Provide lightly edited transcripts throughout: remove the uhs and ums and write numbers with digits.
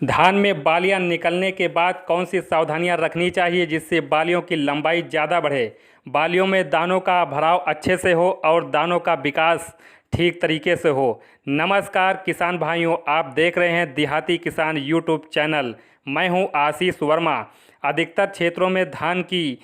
धान में बालियाँ निकलने के बाद कौन सी सावधानियां रखनी चाहिए जिससे बालियों की लंबाई ज़्यादा बढ़े, बालियों में दानों का भराव अच्छे से हो और दानों का विकास ठीक तरीके से हो। नमस्कार किसान भाइयों, आप देख रहे हैं देहाती किसान यूट्यूब चैनल। मैं हूं आशीष वर्मा। अधिकतर क्षेत्रों में धान की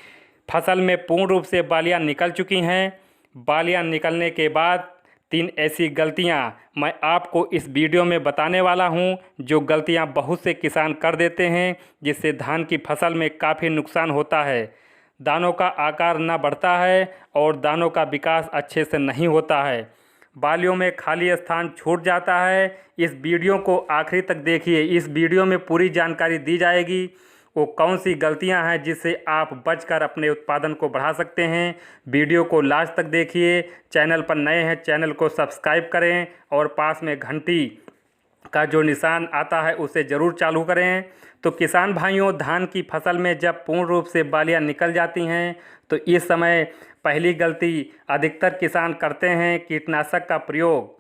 फसल में पूर्ण रूप से बालियाँ निकल चुकी हैं। बालियाँ निकलने के बाद 3 ऐसी गलतियां मैं आपको इस वीडियो में बताने वाला हूं, जो गलतियां बहुत से किसान कर देते हैं, जिससे धान की फसल में काफ़ी नुकसान होता है। दानों का आकार न बढ़ता है और दानों का विकास अच्छे से नहीं होता है। बालियों में खाली स्थान छूट जाता है। इस वीडियो को आखिरी तक देखिए। इस वीडियो में पूरी जानकारी दी जाएगी वो कौन सी गलतियां हैं जिससे आप बचकर अपने उत्पादन को बढ़ा सकते हैं। वीडियो को लास्ट तक देखिए। चैनल पर नए हैं, चैनल को सब्सक्राइब करें और पास में घंटी का जो निशान आता है उसे ज़रूर चालू करें। तो किसान भाइयों, धान की फसल में जब पूर्ण रूप से बालियां निकल जाती हैं तो इस समय पहली गलती अधिकतर किसान करते हैं कीटनाशक का प्रयोग।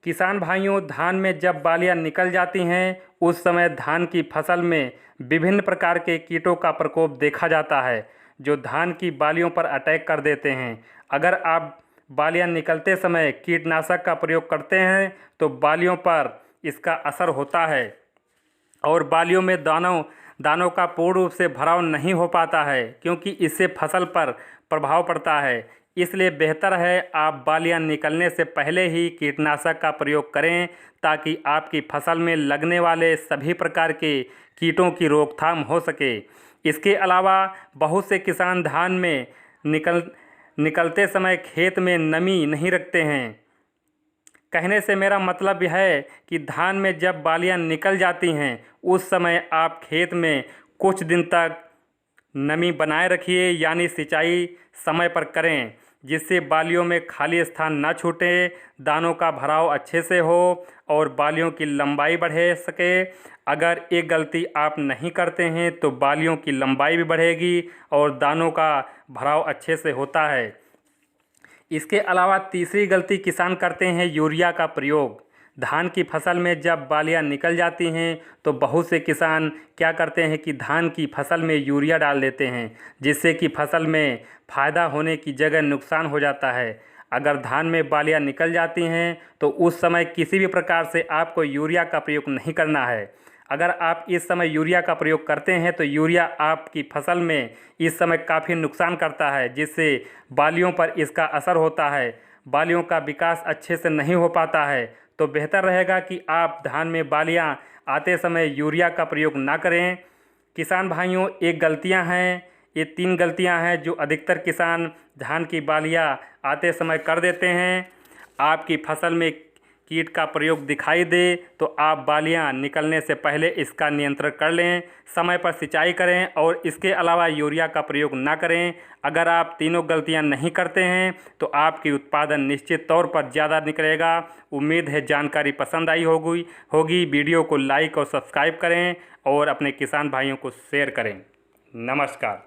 किसान भाइयों, धान में जब बालियां निकल जाती हैं उस समय धान की फसल में विभिन्न प्रकार के कीटों का प्रकोप देखा जाता है, जो धान की बालियों पर अटैक कर देते हैं। अगर आप बालियां निकलते समय कीटनाशक का प्रयोग करते हैं तो बालियों पर इसका असर होता है और बालियों में दानों का पूर्ण रूप से भराव नहीं हो पाता है, क्योंकि इससे फसल पर प्रभाव पड़ता है। इसलिए बेहतर है आप बालियां निकलने से पहले ही कीटनाशक का प्रयोग करें, ताकि आपकी फसल में लगने वाले सभी प्रकार के कीटों की रोकथाम हो सके। इसके अलावा बहुत से किसान धान में निकलते समय खेत में नमी नहीं रखते हैं। कहने से मेरा मतलब यह है कि धान में जब बालियां निकल जाती हैं उस समय आप खेत में कुछ दिन तक नमी बनाए रखिए, यानी सिंचाई समय पर करें, जिससे बालियों में खाली स्थान न छूटे, दानों का भराव अच्छे से हो और बालियों की लंबाई बढ़े सके। अगर ये गलती आप नहीं करते हैं तो बालियों की लंबाई भी बढ़ेगी और दानों का भराव अच्छे से होता है। इसके अलावा तीसरी गलती किसान करते हैं यूरिया का प्रयोग। धान की फसल में जब बालियां निकल जाती हैं तो बहुत से किसान क्या करते हैं कि धान की फसल में यूरिया डाल देते हैं, जिससे कि फसल में फ़ायदा होने की जगह नुकसान हो जाता है। अगर धान में बालियां निकल जाती हैं तो उस समय किसी भी प्रकार से आपको यूरिया का प्रयोग नहीं करना है। अगर आप इस समय यूरिया का प्रयोग करते हैं तो यूरिया आपकी फसल में इस समय काफ़ी नुकसान करता है, जिससे बालियों पर इसका असर होता है। बालियों का विकास अच्छे से नहीं हो पाता है। तो बेहतर रहेगा कि आप धान में बालियां आते समय यूरिया का प्रयोग ना करें। किसान भाइयों, ये 3 गलतियां हैं जो अधिकतर किसान धान की बालियां आते समय कर देते हैं। आपकी फसल में कीट का प्रयोग दिखाई दे तो आप बालियां निकलने से पहले इसका नियंत्रण कर लें, समय पर सिंचाई करें और इसके अलावा यूरिया का प्रयोग ना करें। अगर आप तीनों गलतियां नहीं करते हैं तो आपकी उत्पादन निश्चित तौर पर ज़्यादा निकलेगा। उम्मीद है जानकारी पसंद आई होगी। वीडियो को लाइक और सब्सक्राइब करें और अपने किसान भाइयों को शेयर करें। नमस्कार।